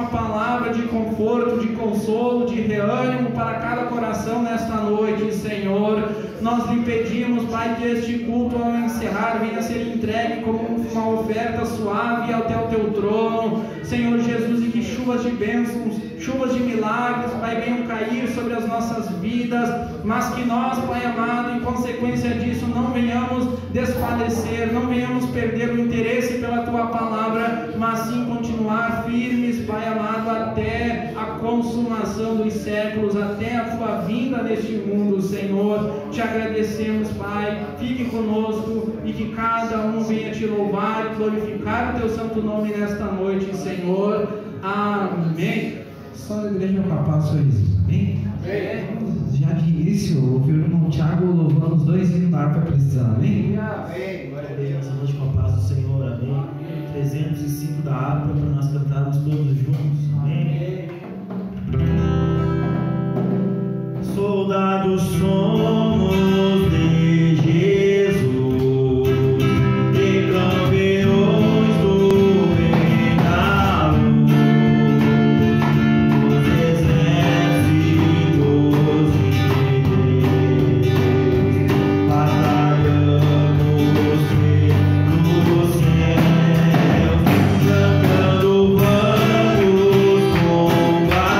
uma palavra de conforto, de consolo, de reânimo para cada coração nesta noite, Senhor. Nós lhe pedimos, Pai, que este culto ao encerrar venha ser entregue como uma oferta suave até o teu trono, Senhor Jesus, e que chuvas de bênçãos, chuvas de milagres, Pai, venham cair sobre as nossas vidas, mas que nós, Pai amado, em consequência disso, não venhamos desfalecer, não venhamos perder o interesse pela tua palavra, mas sim continuar firmes, Pai amado, até a consumação dos séculos, até a tua vinda neste mundo, Senhor. Te agradecemos, Pai, fique conosco e que cada um venha te louvar e glorificar o teu santo nome nesta noite, Senhor. Amém. Só a igreja para paz, sorriso. Amém? Já de início, ouviu o irmão Tiago louvando os 2 hinos da harpa cristã. Amém? Amém. Glória a Deus. Essa noite com a paz do Senhor. Amém. 305 da harpa para nós cantarmos todos juntos. Amém. Soldados somos de Jesus, e campeões do reino da luz, os exércitos de Deus, batalhando pelos céus, cantando vamos combater.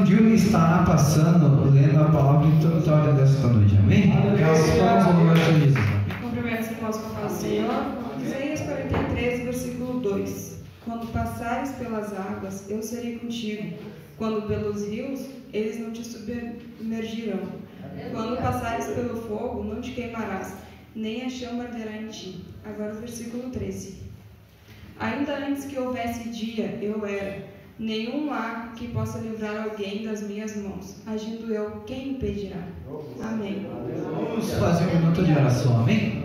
Dilma estará passando, lendo a palavra introdutória desta noite, amém? Graças ao Senhor Jesus. Cumprimento os irmãos com a paz do Senhor. Isaías 43, versículo 2. Quando passares pelas águas, eu serei contigo. Quando pelos rios, eles não te submergirão. Quando passares pelo fogo, não te queimarás, nem a chama arderá em ti. Agora o versículo 13. Ainda antes que houvesse dia, eu era. Nenhum há que possa livrar alguém das minhas mãos. Agindo eu, quem impedirá? Amém. Vamos fazer um minuto de oração, amém?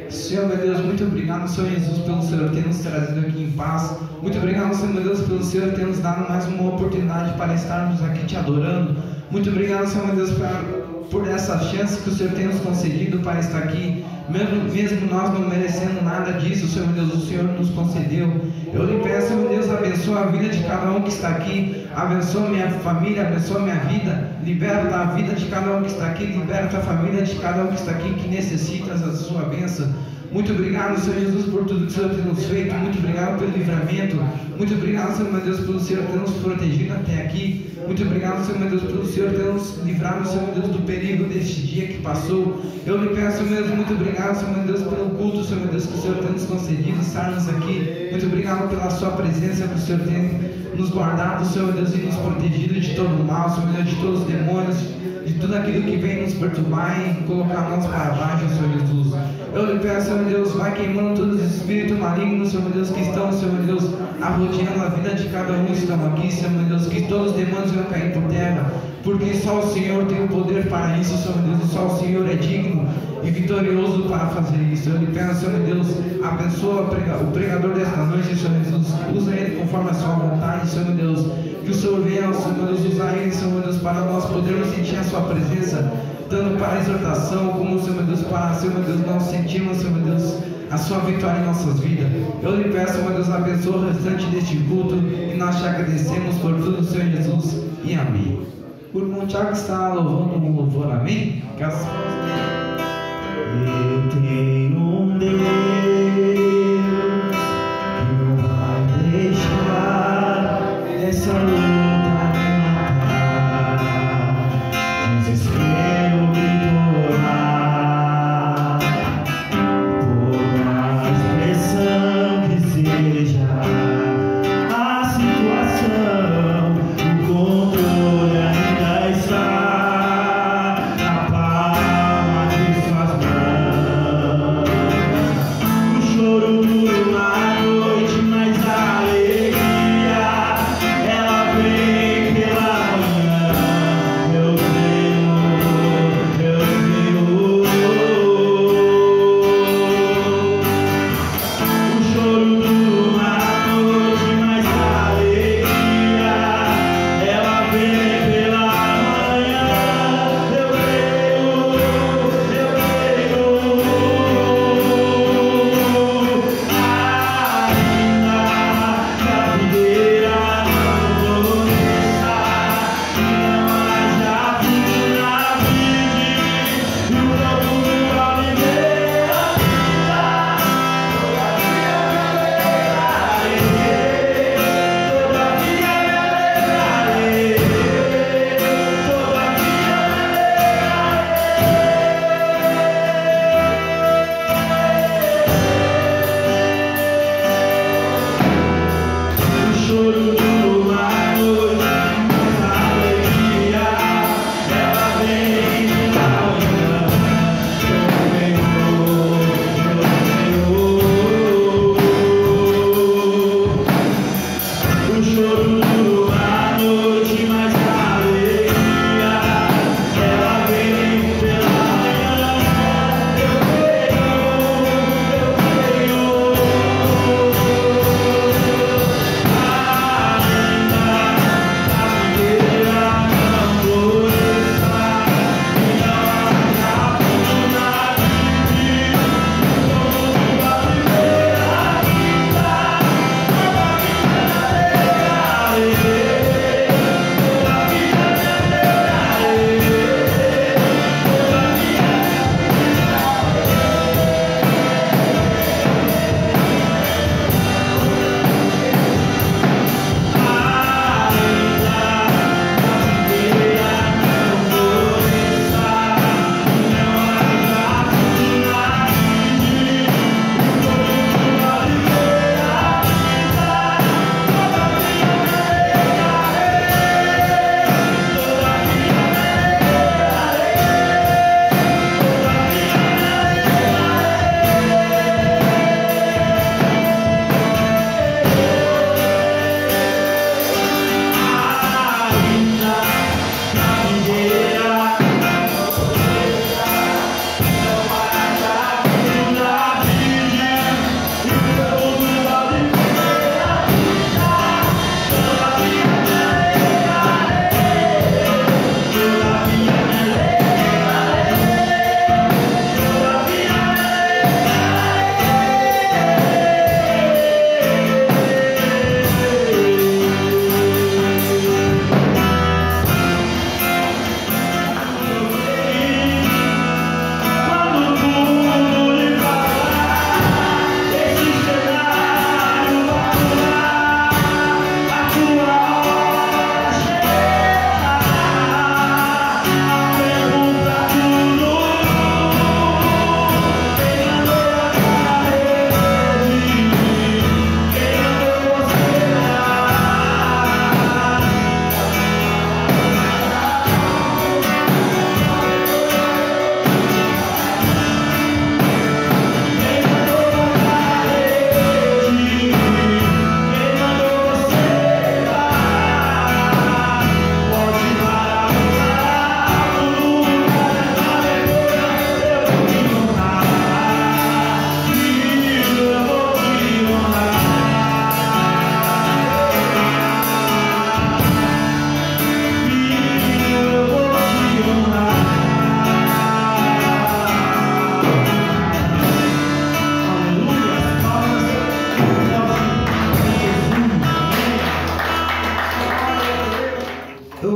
Senhor, meu Deus, muito obrigado, Senhor Jesus, pelo Senhor ter nos trazido aqui em paz. Muito obrigado, Senhor, meu Deus, pelo Senhor ter nos dado mais uma oportunidade para estarmos aqui te adorando. Muito obrigado, Senhor, meu Deus, por essa chance que o Senhor tem nos concedido para estar aqui. Mesmo nós não merecendo nada disso, Senhor meu Deus, o Senhor nos concedeu. Eu lhe peço, meu Deus, abençoa a vida de cada um que está aqui, abençoa minha família, abençoa minha vida, liberta a vida de cada um que está aqui, liberta a família de cada um que está aqui, que necessita da sua bênção. Muito obrigado, Senhor Jesus, por tudo que o Senhor tem nos feito. Muito obrigado pelo livramento. Muito obrigado, Senhor meu Deus, pelo Senhor ter nos protegido até aqui. Muito obrigado, Senhor meu Deus, pelo Senhor ter nos livrado, Senhor meu Deus, do perigo deste dia que passou. Eu lhe peço mesmo, muito obrigado, Senhor meu Deus, pelo culto, Senhor meu Deus, que o Senhor tem nos concedido estarmos aqui. Muito obrigado pela sua presença, que o Senhor tem nos guardado, Senhor meu Deus, e nos protegido de todo o mal, Senhor meu Deus, de todos os demônios, de tudo aquilo que vem nos perturbar e colocar nós para baixo, Senhor Jesus. Eu lhe peço, Senhor meu Deus, vai queimando todos os espíritos malignos, Senhor meu Deus, que estão, Senhor meu Deus, arrodeando a vida de cada um que estão aqui, Senhor meu Deus, que todos os demônios venham cair por terra, porque só o Senhor tem o poder para isso, Senhor meu Deus, e só o Senhor é digno e vitorioso para fazer isso. Eu lhe peço, Senhor meu Deus, abençoa o pregador desta noite, Senhor meu Deus, usa ele conforme a sua vontade, Senhor meu Deus, que o Senhor venha, Senhor meu Deus, usar ele, Senhor meu Deus, para nós podermos sentir a sua presença, tanto para a exortação, como, Senhor meu Deus, para, Senhor meu Deus, nós sentirmos, Senhor meu Deus, a sua vitória em nossas vidas. Eu lhe peço, meu Deus, abençoa o restante deste culto e nós te agradecemos por tudo, Senhor Jesus, e amém. O irmão Tiago está louvando um louvor, amém? Graças a Deus. Eu tenho um Deus que não vai deixar essa luta me matar, desespero me tomar, por mais pressão que seja a situação, o controle ainda está na palma de suas mãos.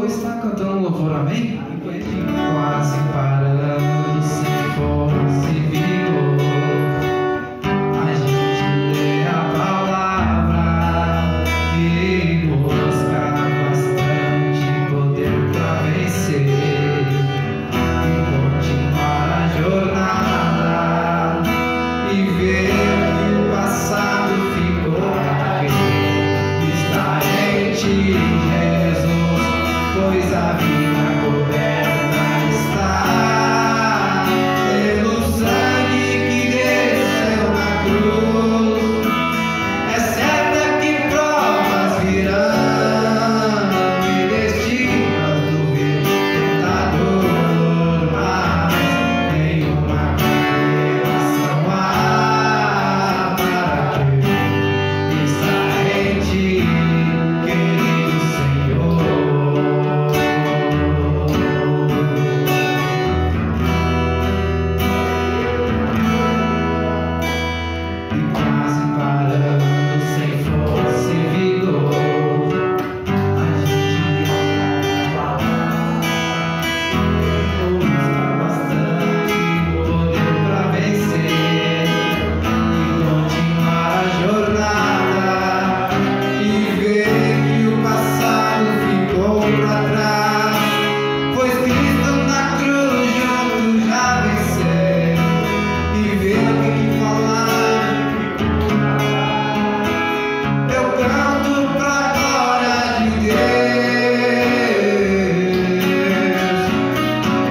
vou estar cantando um louvor, amém? Quase parando, sem força e vigor, a gente lê a palavra e busca bastante poder para vencer e continuar a jornada e ver que o passado ficou pra quem está em ti, Jesus, pois a vida coberta está pelo sangue que desceu na cruz. É certo que provas virão e destinos do tentador, mas nenhuma condenação há para quem está em ti, querido Senhor. E quase parando, sem força e vigor, a gente busca bastante poder pra vencer e continuar a jornada e ver que o passado ficou pra trás, pois Cristo na cruz junto já venceu e ver o que falar. Eu canto pra glória de Deus,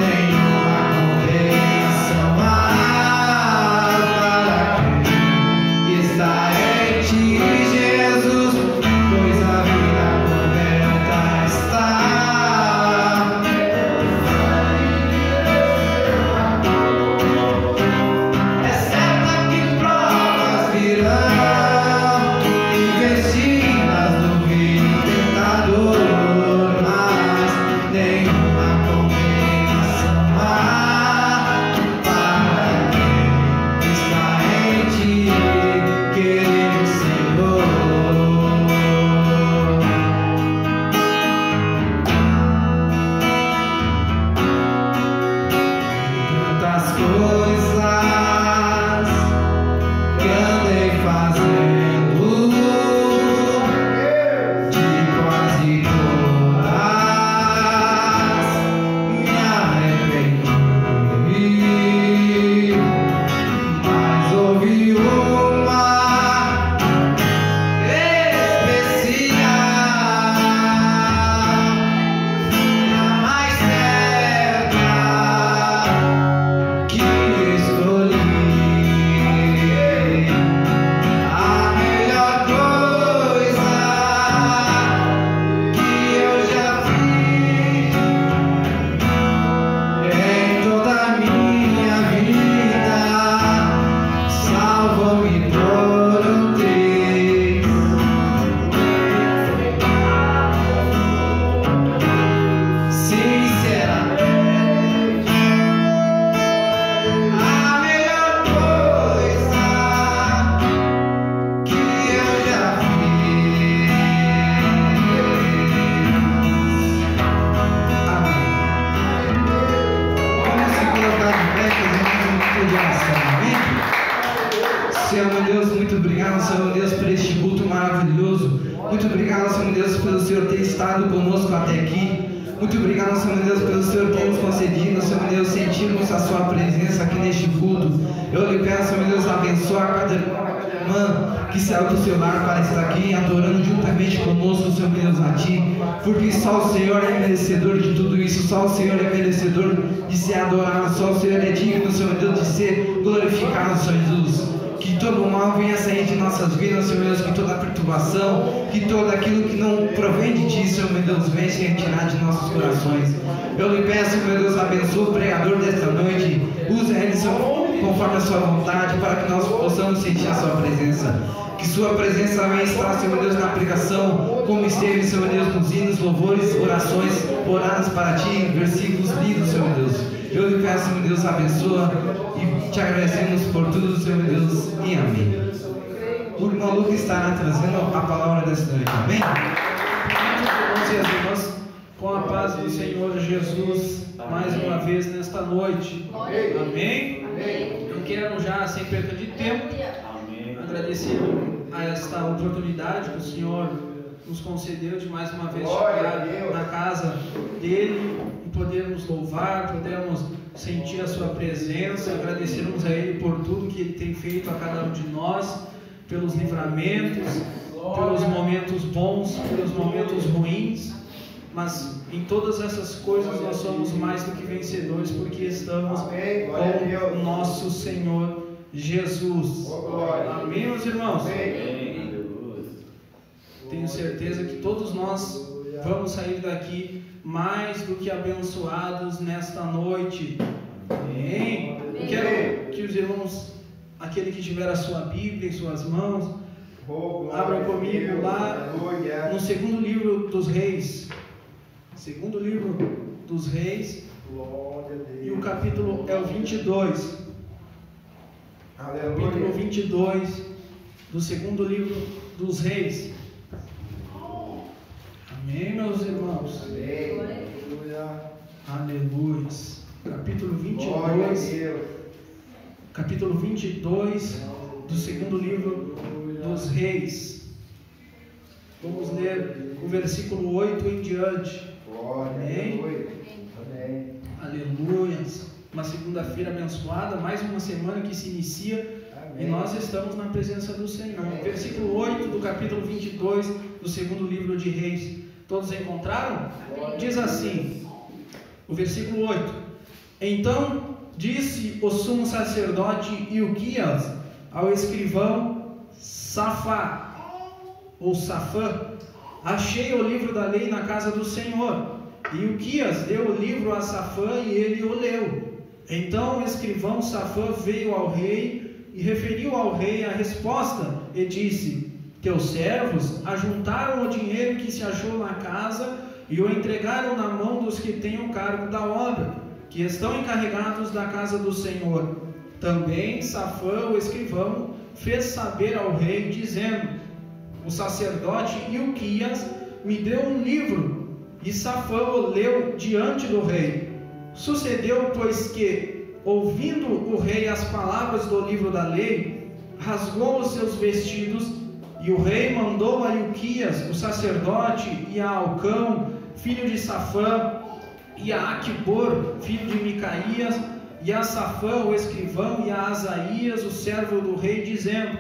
nenhuma condenação há para quem está em ti, Jesus, pois a vida coberta está. É certo que provas virão investidas do vil tentador, mas nenhuma condenação há para quem está em ti, querido Senhor. Tantas coisas que andei fazendo, de quase todas me arrependi, mas houve uma especial, a mais certa que escolhi, a melhor coisa que eu já fiz em toda a minha vida, salvou-me por um triz. Sinceramente, a melhor coisa que eu já fiz. Amém. Vamos se colocar de pé, fazer um culto de oração, amém? Senhor meu Deus, muito obrigado, Senhor meu Deus, por este culto maravilhoso. Muito obrigado, Senhor meu Deus, pelo Senhor ter estado conosco até aqui. Muito obrigado, Senhor meu Deus, pelo Senhor ter nos concedido, Senhor meu Deus, sentirmos a Sua presença aqui neste culto. Eu lhe peço, Senhor meu Deus, abençoa cada irmã que saiu do seu lar para estar aqui adorando juntamente conosco, Senhor meu Deus, a Ti, porque só o Senhor é merecedor de tudo isso, só o Senhor é merecedor de ser adorado, só o Senhor é digno, Senhor meu Deus, de ser glorificado, Senhor Jesus. Que todo mal venha sair de nossas vidas, Senhor meu Deus, que toda perturbação, que todo aquilo que não provém de Ti, Senhor meu Deus, venha se retirar de nossos corações. Eu lhe peço, meu Deus, abençoe o pregador desta noite, use ele, Senhor, conforme a Sua vontade, para que nós possamos sentir a Sua presença. Que Sua presença venha estar, Senhor Deus, na pregação, como esteve, Senhor Deus, nos hinos, louvores, orações, oradas para Ti, versículos lidos, Senhor Deus. Eu lhe peço, meu Deus, abençoa e te agradecemos por tudo, Senhor Deus, e amém. O irmão Lucas estará trazendo a palavra desta noite, amém? Irmãos e as irmãs com a paz do Senhor Jesus mais uma vez nesta noite. Amém? Eu quero já, sem perda de tempo, agradecer a esta oportunidade que o Senhor nos concedeu de mais uma vez chegar na casa dele e podermos louvar, podermos sentir a sua presença, agradecermos a Ele por tudo que Ele tem feito a cada um de nós, pelos livramentos, pelos momentos bons, pelos momentos ruins, mas em todas essas coisas nós somos mais do que vencedores, porque estamos com o nosso Senhor Jesus. Amém, meus irmãos? Tenho certeza que todos nós vamos sair daqui mais do que abençoados nesta noite. Amém? Eu quero que os irmãos, aquele que tiver a sua Bíblia em suas mãos, abra comigo lá no segundo livro dos Reis. Segundo livro dos Reis, e o capítulo é o 22. Capítulo 22 do segundo livro dos Reis. Amém, meus irmãos? Aleluia. Capítulo 22 do segundo livro dos Reis. Vamos ler o versículo 8 em diante. Amém? Aleluia. Uma segunda-feira abençoada, mais uma semana que se inicia. E nós estamos na presença do Senhor. Versículo 8 do capítulo 22 do segundo livro de Reis. Todos encontraram? Diz assim, o versículo 8: Então disse o sumo sacerdote Ilquias ao escrivão Safá, ou Safã: Achei o livro da lei na casa do Senhor. E Ilquias deu o livro a Safã e ele o leu. Então o escrivão Safã veio ao rei e referiu ao rei a resposta e disse: Teus servos ajuntaram o dinheiro que se achou na casa e o entregaram na mão dos que têm o cargo da obra, que estão encarregados da casa do Senhor. Também Safã, o escrivão, fez saber ao rei, dizendo: O sacerdote Ilquias me deu um livro, e Safã o leu diante do rei. Sucedeu, pois, que, ouvindo o rei as palavras do livro da lei, rasgou os seus vestidos. E o rei mandou a Ilquias, o sacerdote, e a Alcão, filho de Safã, e a Aquibor, filho de Micaías, e a Safã, o escrivão, e a Asaías, o servo do rei, dizendo: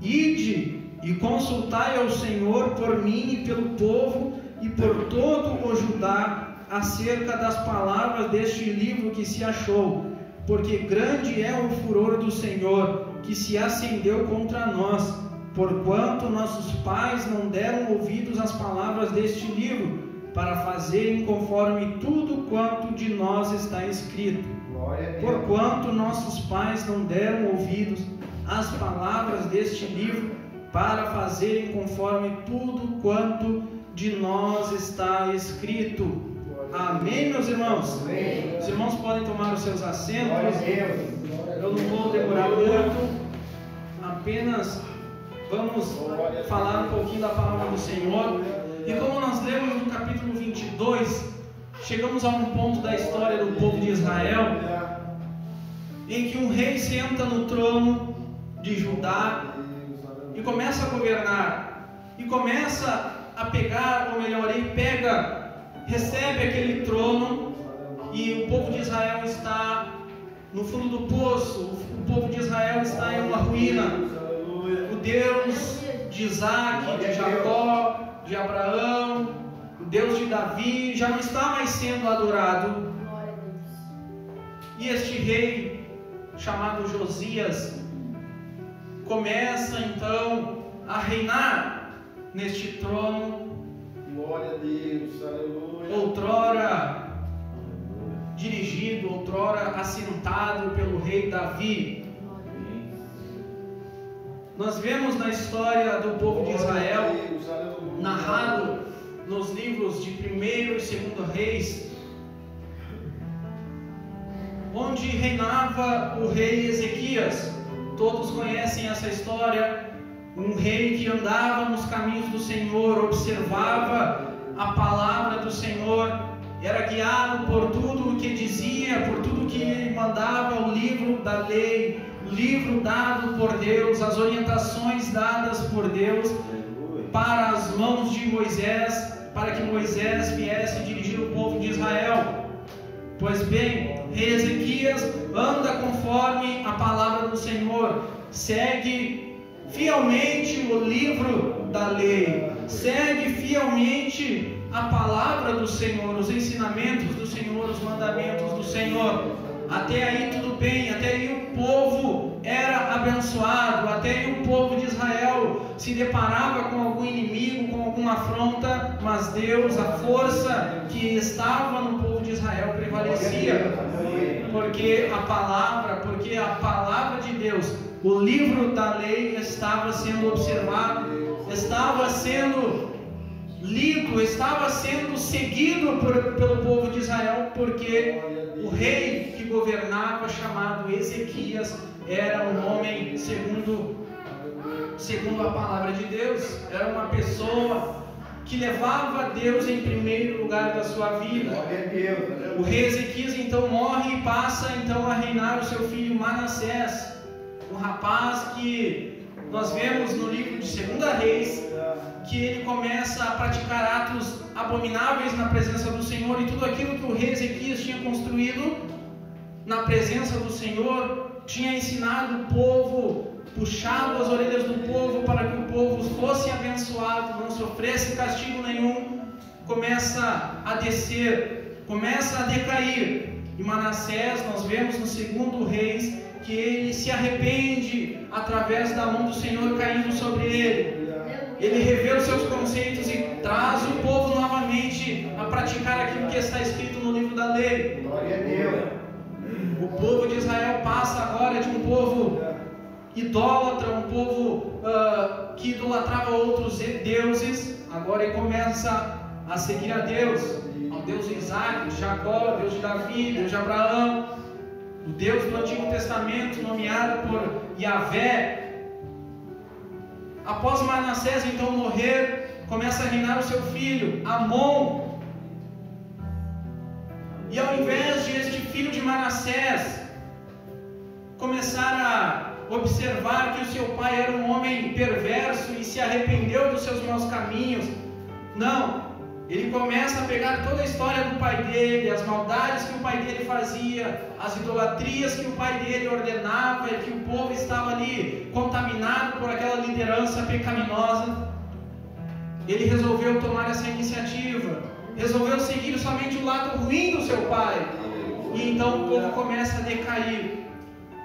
Ide e consultai ao Senhor por mim e pelo povo e por todo o Judá acerca das palavras deste livro que se achou, porque grande é o furor do Senhor que se acendeu contra nós, porquanto nossos pais não deram ouvidos às palavras deste livro, para fazerem conforme tudo quanto de nós está escrito. Porquanto nossos pais não deram ouvidos às palavras deste livro, para fazerem conforme tudo quanto de nós está escrito. Amém, meus irmãos? Amém. Os irmãos podem tomar os seus assentos. Eu não vou demorar muito, apenas vamos falar um pouquinho da palavra do Senhor. E como nós lemos no capítulo 22, chegamos a um ponto da história do povo de Israel, em que um rei senta no trono de Judá e começa a governar, e começa a pegar, ou melhor, ele recebe aquele trono, e o povo de Israel está no fundo do poço, o povo de Israel está em uma ruína. O Deus de Isaac, de Jacó, de Abraão, o Deus de Davi já não está mais sendo adorado. E este rei chamado Josias começa então a reinar neste trono. Glória a Deus, aleluia. Outrora dirigido, outrora assentado pelo rei Davi. Nós vemos na história do povo de Israel, narrado nos livros de 1º e 2º Reis, onde reinava o rei Ezequias. Todos conhecem essa história. Um rei que andava nos caminhos do Senhor, observava a palavra do Senhor, era guiado por tudo o que dizia, por tudo que ele mandava, o livro da lei, o livro dado por Deus, as orientações dadas por Deus para as mãos de Moisés, para que Moisés viesse dirigir o povo de Israel. Pois bem, rei Ezequias anda conforme a palavra do Senhor, segue fielmente o livro da lei, segue fielmente a palavra do Senhor, os ensinamentos do Senhor, os mandamentos do Senhor. Até aí tudo bem, até aí o povo era abençoado, até aí o povo de Israel se deparava com algum inimigo, com alguma afronta, mas Deus, a força que estava no povo de Israel prevalecia, porque a palavra de Deus, o livro da lei estava sendo observado, estava sendo lido, estava sendo seguido pelo povo de Israel, porque o rei que governava, chamado Ezequias, era um homem segundo a palavra de Deus, era uma pessoa que levava Deus em primeiro lugar da sua vida. O rei Ezequias então morre e passa então a reinar o seu filho Manassés, um rapaz que nós vemos no livro de 2 Reis, que ele começa a praticar atos abomináveis na presença do Senhor, e tudo aquilo que o rei Ezequias tinha construído na presença do Senhor, tinha ensinado o povo, puxado as orelhas do povo para que o povo fosse abençoado, não sofresse castigo nenhum, começa a descer, começa a decair. E Manassés, nós vemos no 2 Reis, que ele se arrepende através da mão do Senhor caindo sobre ele. Ele revê os seus conceitos e traz o povo novamente a praticar aquilo que está escrito no livro da lei. O povo de Israel passa agora de um povo idólatra, um povo que idolatrava outros deuses, agora ele começa a seguir a Deus, ao Deus de Isaac, de Jacó, Deus de Davi, Deus de Abraão, o Deus do Antigo Testamento, nomeado por Yahvé. Após Manassés então morrer, começa a reinar o seu filho, Amon. E ao invés de este filho de Manassés começar a observar que o seu pai era um homem perverso e se arrependeu dos seus maus caminhos, não, ele começa a pegar toda a história do pai dele, as maldades que o pai dele fazia, as idolatrias que o pai dele ordenava, e que o povo estava ali contaminado por aquela liderança pecaminosa. Ele resolveu tomar essa iniciativa, resolveu seguir somente o lado ruim do seu pai, e então o povo começa a decair.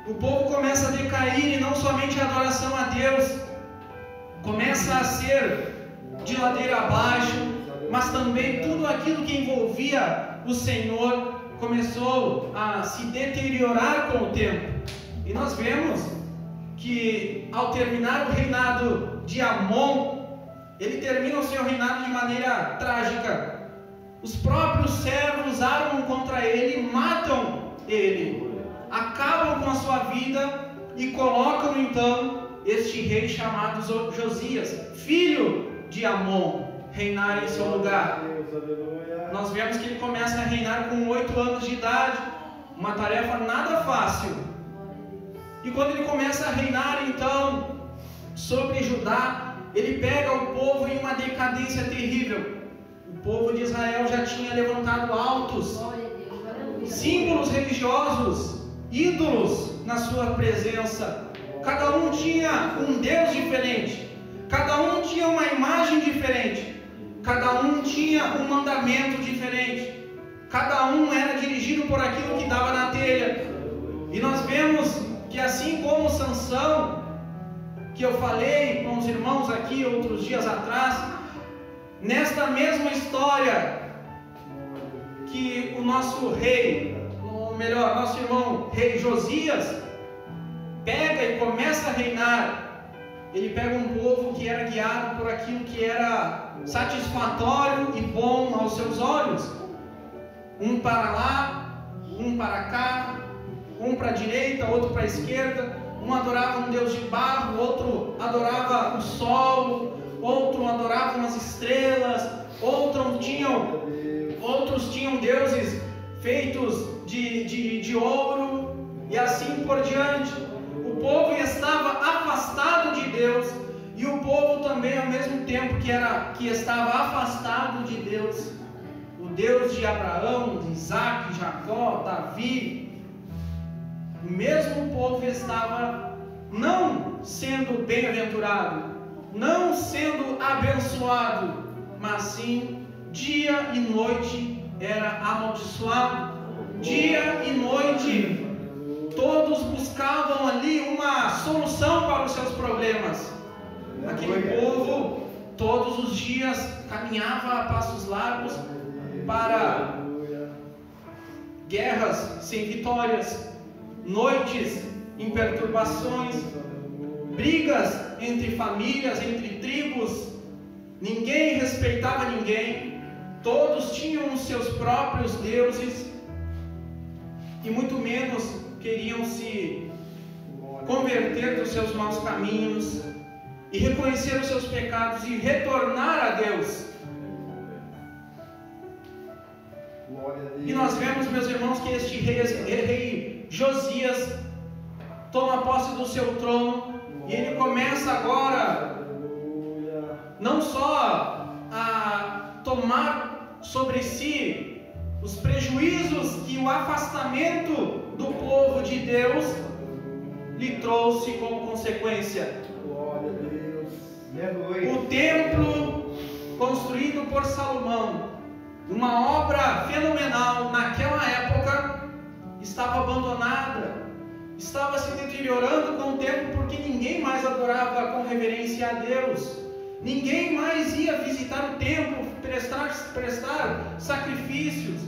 O povo começa a decair, e não somente a adoração a Deus começa a ser de ladeira abaixo, mas também tudo aquilo que envolvia o Senhor começou a se deteriorar com o tempo. E nós vemos que ao terminar o reinado de Amon, ele termina o seu reinado de maneira trágica. Os próprios servos armam contra ele e matam ele, acabam com a sua vida e colocam então este rei chamado Josias, filho de Amon, reinar em seu lugar. Nós vemos que ele começa a reinar com 8 anos de idade, uma tarefa nada fácil. E quando ele começa a reinar então sobre Judá, ele pega o povo em uma decadência terrível. O povo de Israel já tinha levantado altos símbolos religiosos, ídolos na sua presença. Cada um tinha um Deus diferente, cada um tinha uma imagem diferente, cada um tinha um mandamento diferente, cada um era dirigido por aquilo que dava na telha. E nós vemos que assim como Sansão, que eu falei com os irmãos aqui outros dias atrás, nesta mesma história que o nosso rei, ou melhor, nosso irmão rei Josias pega e começa a reinar, ele pega um povo que era guiado por aquilo que era satisfatório e bom aos seus olhos, um para lá, um para cá, um para a direita, outro para a esquerda, um adorava um deus de barro, outro adorava o sol, outro adorava umas estrelas, outros tinham deuses feitos de ouro e assim por diante. O povo estava afastado de Deus, e o povo também, ao mesmo tempo que estava afastado de Deus, o Deus de Abraão, de Isaac, Jacó, Davi, o mesmo povo estava não sendo bem-aventurado, não sendo abençoado, mas sim dia e noite era amaldiçoado. Dia e noite todos buscavam ali uma solução para os seus problemas. Aquele povo todos os dias caminhava a passos largos para guerras sem vitórias, noites em perturbações, brigas entre famílias, entre tribos. Ninguém respeitava ninguém, todos tinham os seus próprios deuses e muito menos queriam se converter dos seus maus caminhos e reconhecer os seus pecados e retornar a Deus. E nós vemos, meus irmãos, que este rei Josias toma posse do seu trono, e ele começa agora não só a tomar sobre si os prejuízos que o afastamento do povo de Deus lhe trouxe como consequência. O templo construído por Salomão, uma obra fenomenal naquela época, estava abandonada, estava se deteriorando com o tempo, porque ninguém mais adorava com reverência a Deus, ninguém mais ia visitar o templo, prestar sacrifícios,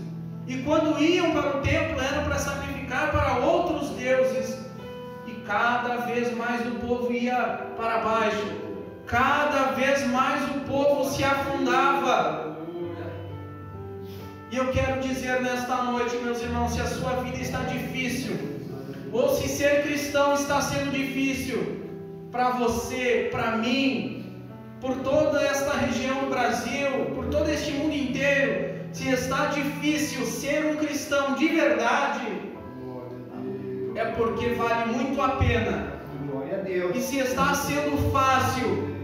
e quando iam para o templo era para sacrificar para outros deuses, e cada vez mais o povo ia para baixo, cada vez mais o povo se afundava. E eu quero dizer nesta noite, meus irmãos, se a sua vida está difícil, ou se ser cristão está sendo difícil para você, para mim, por toda esta região do Brasil, por todo este mundo inteiro, se está difícil ser um cristão de verdade, é porque vale muito a pena. E se está sendo fácil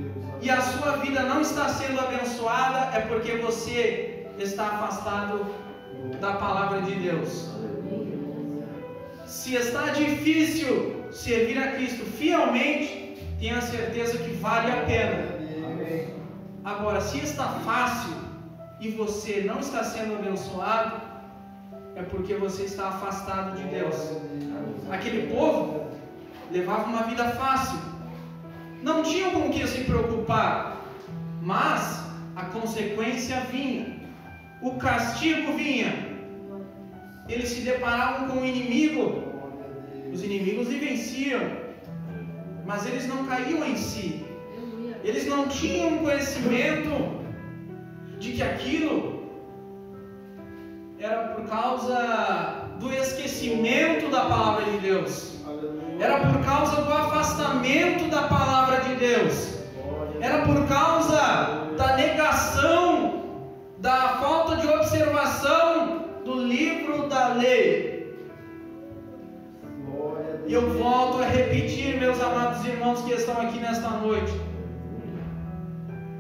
e a sua vida não está sendo abençoada, é porque você está afastado da palavra de Deus. Se está difícil servir a Cristo fielmente, tenha certeza que vale a pena. Agora, se está fácil e você não está sendo abençoado, é porque você está afastado de Deus. Aquele povo levava uma vida fácil, não tinham com o que se preocupar, mas a consequência vinha, o castigo vinha. Eles se deparavam com o inimigo, os inimigos lhe venciam, mas eles não caíam em si, eles não tinham conhecimento de que aquilo era por causa do esquecimento da palavra de Deus, era por causa do afastamento da palavra de Deus, era por causa da negação, da falta de observação do livro da lei. E eu volto a repetir, meus amados irmãos que estão aqui nesta noite,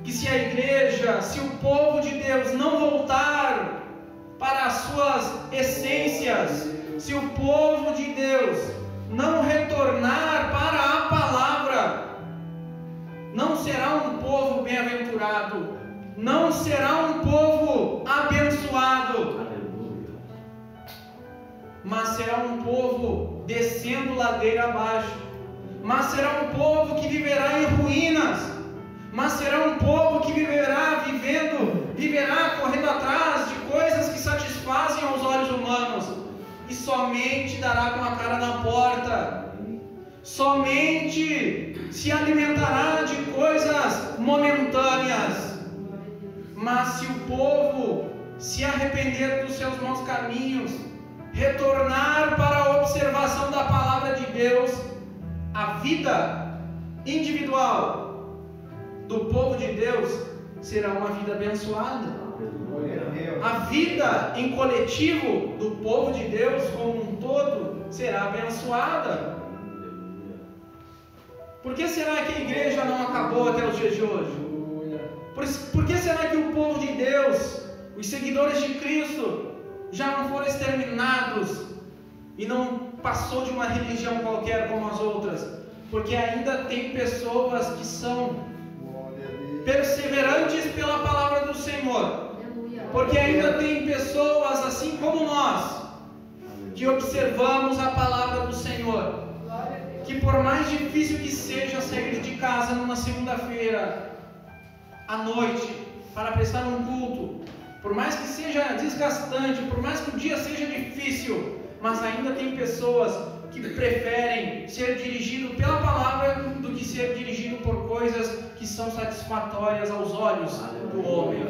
que se a igreja, se o povo de Deus não voltar para as suas essências, se o povo de Deus não retornar para a palavra, não será um povo bem-aventurado, não será um povo abençoado, mas será um povo descendo ladeira abaixo, mas será um povo que viverá em ruínas, mas será um povo que viverá correndo atrás de coisas que satisfazem aos olhos humanos, e somente dará com a cara na porta, somente se alimentará de coisas momentâneas. Mas se o povo se arrepender dos seus maus caminhos, retornar para a observação da palavra de Deus, a vida individual do povo de Deus será uma vida abençoada. A vida em coletivo do povo de Deus como um todo será abençoada. Por que será que a igreja não acabou até os dias de hoje? Por que será que o povo de Deus, os seguidores de Cristo, já não foram exterminados e não passou de uma religião qualquer como as outras? Porque ainda tem pessoas que são perseverantes pela palavra do Senhor. Porque ainda tem pessoas assim como nós, que observamos a palavra do Senhor, que por mais difícil que seja sair de casa numa segunda-feira à noite para prestar um culto, por mais que seja desgastante, por mais que o dia seja difícil, mas ainda tem pessoas que preferem ser dirigido pela palavra do que ser dirigido por coisas que são satisfatórias aos olhos do homem.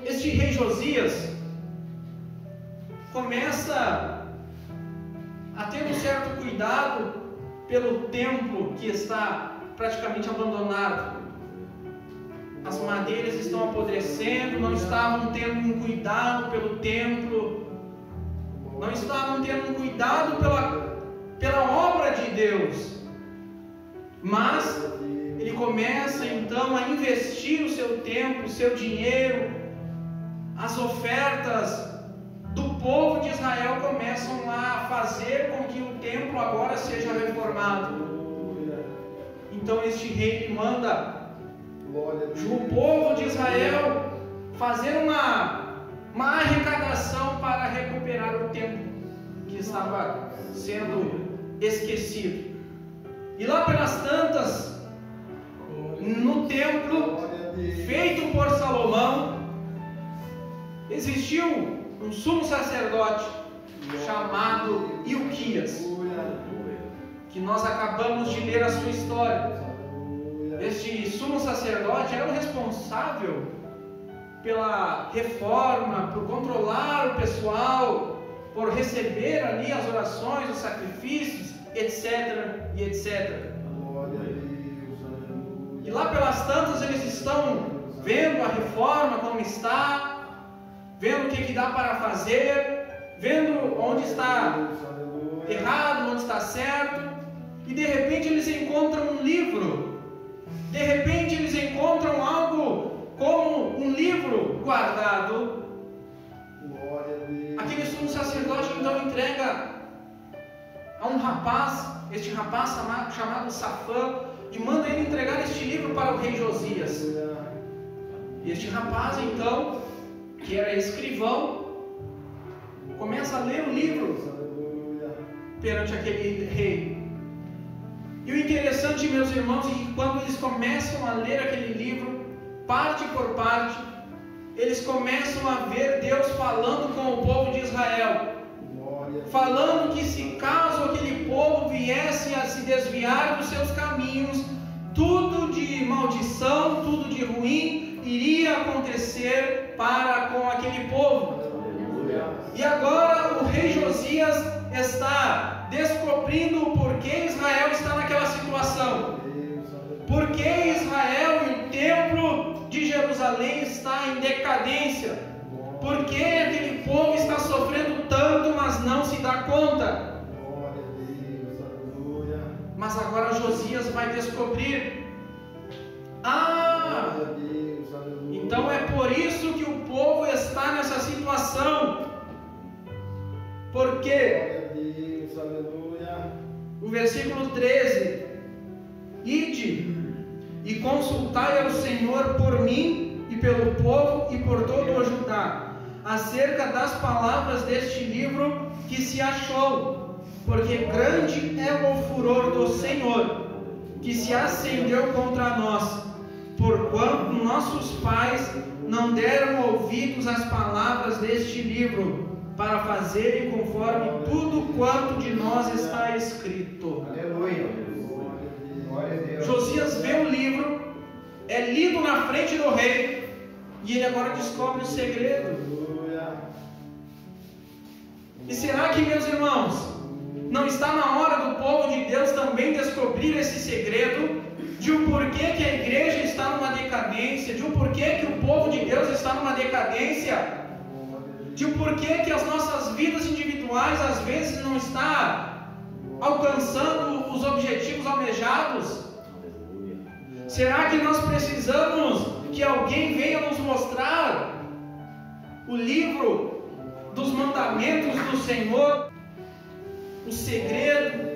Este rei Josias começa a ter um certo cuidado pelo templo que está praticamente abandonado. As madeiras estão apodrecendo, não estavam tendo um cuidado pelo templo, não estavam tendo um cuidado pela obra de Deus. Mas ele começa então a investir o seu tempo, o seu dinheiro, as ofertas do povo de Israel começam a fazer com que o templo agora seja reformado. Então este rei manda o povo de Israel fazer uma arrecadação para recuperar o templo que estava sendo esquecido. E lá pelas tantas, no templo feito por Salomão, existiu um sumo sacerdote chamado Ilquias, que nós acabamos de ler a sua história. Este sumo sacerdote era o responsável pela reforma, por controlar o pessoal, por receber ali as orações, os sacrifícios, etc. e etc. E lá pelas tantas eles estão vendo a reforma como está, vendo o que dá para fazer, vendo onde está errado, onde está certo, e de repente eles encontram um livro. De repente eles encontram algo como um livro guardado. Aquele sumo sacerdote então entrega a um rapaz, este rapaz chamado Safã, e manda ele entregar este livro para o rei Josias. E este rapaz então, que era escrivão, começa a ler o livro perante aquele rei. E o interessante, meus irmãos, é que quando eles começam a ler aquele livro, parte por parte, eles começam a ver Deus falando com o povo de Israel, falando que se caso aquele povo viesse a se desviar dos seus caminhos, tudo de maldição, tudo de ruim iria acontecer para com aquele povo. E agora o rei Josias está descobrindo o porquê Israel está naquela situação. Porque Israel e o templo de Jerusalém está em decadência. Porque aquele povo está sofrendo tanto, mas não se dá conta. Mas agora Josias vai descobrir. Então é por isso que o povo está nessa situação. Porque o versículo 13: Ide e consultai ao Senhor por mim e pelo povo e por todo o Judá, acerca das palavras deste livro que se achou, porque grande é o furor do Senhor, que se acendeu contra nós, porquanto nossos pais não deram ouvidos às palavras deste livro, para fazerem conforme tudo quanto de nós está escrito. Aleluia. Josias vê o livro, é lido na frente do rei, e ele agora descobre o segredo. E será que, meus irmãos, Não está na hora do povo de Deus também descobrir esse segredo de o porquê que a igreja está numa decadência, de o porquê que o povo de Deus está numa decadência, de o porquê que as nossas vidas individuais às vezes não está alcançando os objetivos almejados? Será que nós precisamos que alguém venha nos mostrar o livro dos mandamentos do Senhor, o segredo,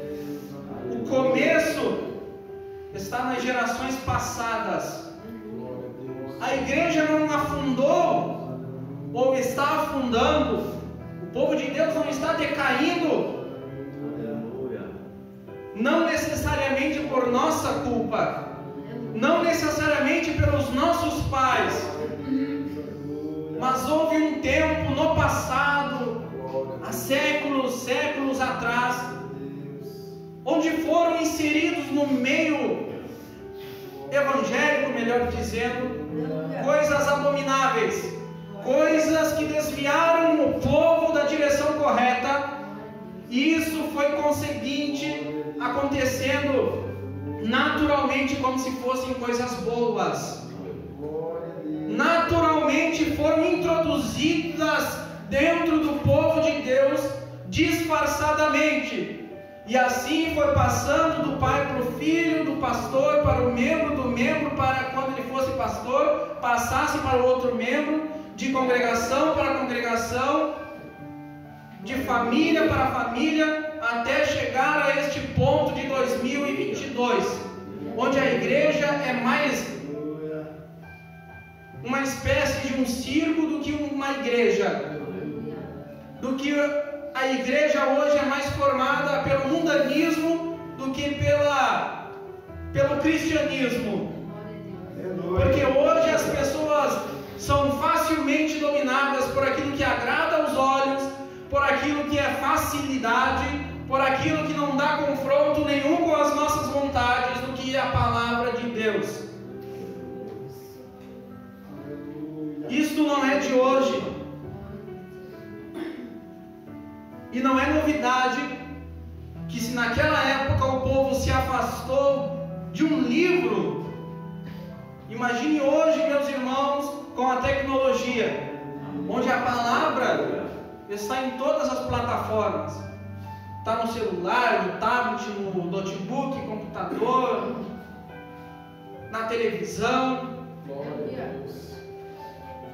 o começo está nas gerações passadas? A igreja não afundou ou está afundando, o povo de Deus não está decaindo, não necessariamente por nossa culpa, não necessariamente pelos nossos pais, mas houve um tempo no passado, há séculos atrás, onde foram inseridos no meio evangélico, melhor dizendo, coisas abomináveis, coisas que desviaram o povo da direção correta, e isso foi conseguinte acontecendo naturalmente, como se fossem coisas boas. Naturalmente foram introduzidas dentro do povo de Deus disfarçadamente, e assim foi passando do pai para o filho, do pastor para o membro, do membro para, quando ele fosse pastor, passasse para o outro membro, de congregação para congregação, de família para família, até chegar a este ponto de 2022, onde a igreja é mais uma espécie de um circo do que uma igreja, do que a igreja hoje é mais formada pelo mundanismo do que pelo cristianismo, porque hoje as pessoas são facilmente dominadas por aquilo que agrada aos olhos, por aquilo que é facilidade, por aquilo que não dá confronto nenhum com as nossas vontades, do que é a palavra de Deus. Isto não é de hoje, e não é novidade que, se naquela época o povo se afastou de um livro, imagine hoje, meus irmãos, com a tecnologia, onde a palavra está em todas as plataformas, está no celular, no tablet, no notebook, computador, na televisão.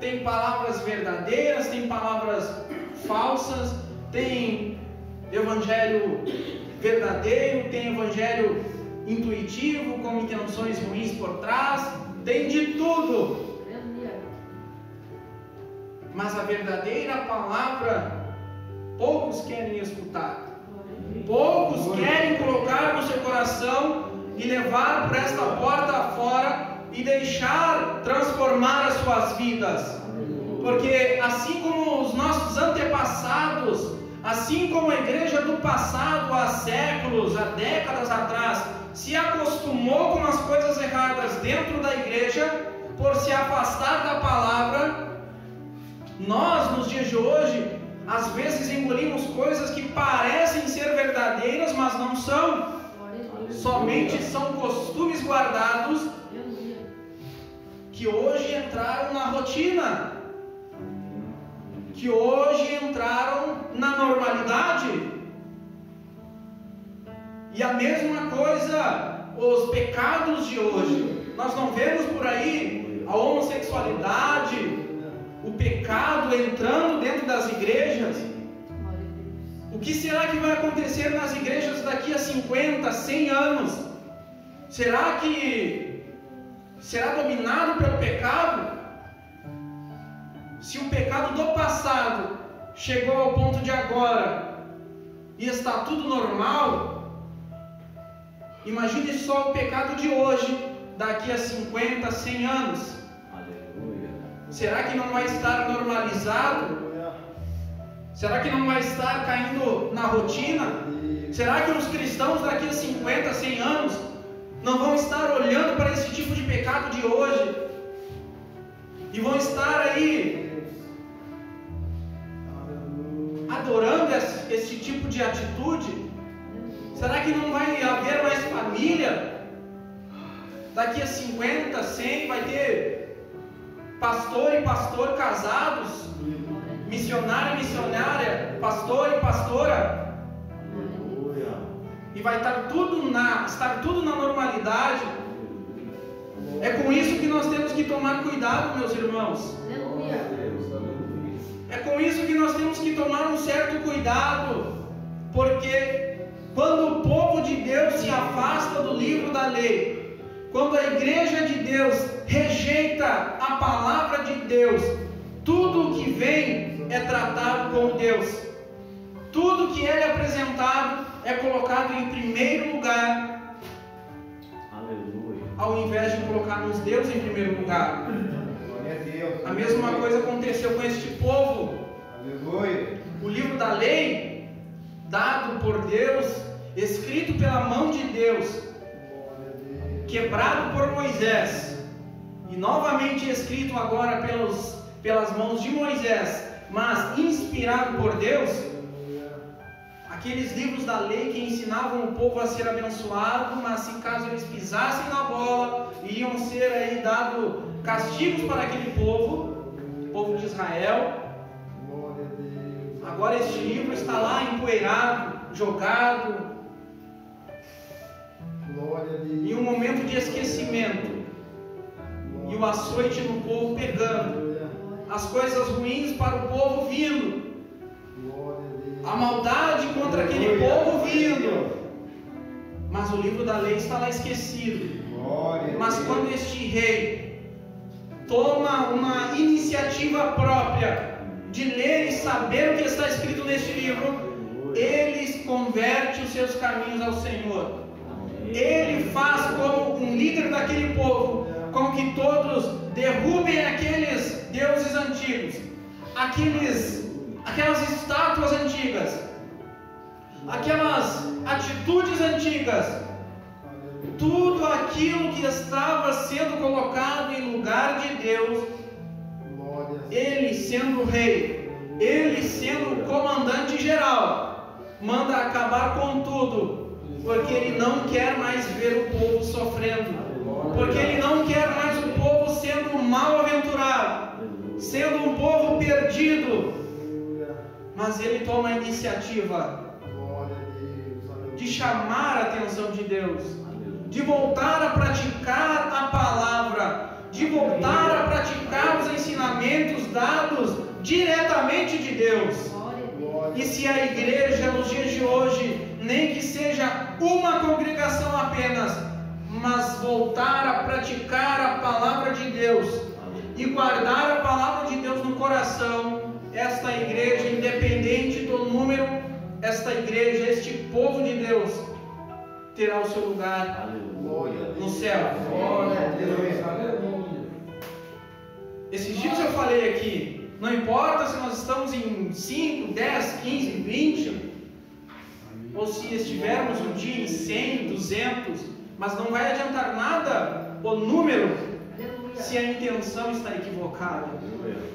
Tem palavras verdadeiras, tem palavras falsas, tem evangelho verdadeiro, tem evangelho intuitivo, com intenções ruins por trás, tem de tudo. Mas a verdadeira palavra, poucos querem escutar, poucos querem colocar no seu coração e levar por esta porta afora e deixar transformar as suas vidas, porque assim como os nossos antepassados, assim como a igreja do passado, há séculos, há décadas atrás, se acostumou com as coisas erradas dentro da igreja, por se afastar da palavra, nós, nos dias de hoje, às vezes engolimos coisas que parecem ser verdadeiras, mas não são. Somente são costumes guardados que hoje entraram na rotina, que hoje entraram na normalidade. E a mesma coisa, os pecados de hoje. Nós não vemos por aí a homossexualidade, o pecado entrando dentro das igrejas. O que será que vai acontecer nas igrejas daqui a 50, 100 anos? Será que será dominado pelo pecado? Se o pecado do passado chegou ao ponto de agora e está tudo normal, imagine só o pecado de hoje daqui a 50, 100 anos. Será que não vai estar normalizado? Será que não vai estar caindo na rotina? Será que os cristãos daqui a 50, 100 anos não vão estar olhando para esse tipo de pecado de hoje e vão estar aí adorando esse tipo de atitude? Será que não vai haver mais família? Daqui a 50, 100 vai ter pastor e pastor casados, missionário e missionária, pastor e pastora, e vai estar tudo na normalidade. É com isso que nós temos que tomar cuidado, meus irmãos. É com isso que nós temos que tomar um certo cuidado, porque quando o povo de Deus se afasta do livro da lei, quando a igreja de Deus rejeita a palavra de Deus, tudo o que vem é tratado como Deus. Tudo que é apresentado é colocado em primeiro lugar. Aleluia. Ao invés de colocarmos Deus em primeiro lugar. Glória a Deus. A mesma coisa aconteceu com este povo. Aleluia. O livro da lei, dado por Deus, escrito pela mão de Deus, quebrado por Moisés e novamente escrito agora pelas mãos de Moisés, mas inspirado por Deus, aqueles livros da lei que ensinavam o povo a ser abençoado, mas se caso eles pisassem na bola, iriam ser aí dado castigos para aquele povo, o povo de Israel. Agora este livro está lá empoeirado, jogado, em um momento de esquecimento, e o açoite no povo pegando, as coisas ruins para o povo vindo, a maldade contra aquele povo vindo, mas o livro da lei está lá esquecido. Mas quando este rei toma uma iniciativa própria de ler e saber o que está escrito neste livro, ele converte os seus caminhos ao Senhor. Ele faz como um líder daquele povo, com que todos derrubem aqueles deuses antigos, aquelas estátuas antigas, aquelas atitudes antigas, tudo aquilo que estava sendo colocado em lugar de Deus. Ele sendo o rei, ele sendo o comandante geral, manda acabar com tudo, porque ele não quer mais ver o povo sofrendo, porque ele não quer mais o povo sendo mal aventurado, sendo um povo perdido. Mas ele toma a iniciativa de chamar a atenção de Deus, de voltar a praticar a palavra, de voltar a praticar os ensinamentos dados diretamente de Deus. E se a igreja nos dias de hoje, nem que seja uma congregação apenas, mas voltar a praticar a palavra de Deus e guardar a palavra de Deus no coração, esta igreja, independente do número, esta igreja, este povo de Deus, terá o seu lugar no céu. Esses dias eu falei aqui, não importa se nós estamos em 5, 10, 15, 20, ou se estivermos um dia em 100, 200, mas não vai adiantar nada o número se a intenção está equivocada.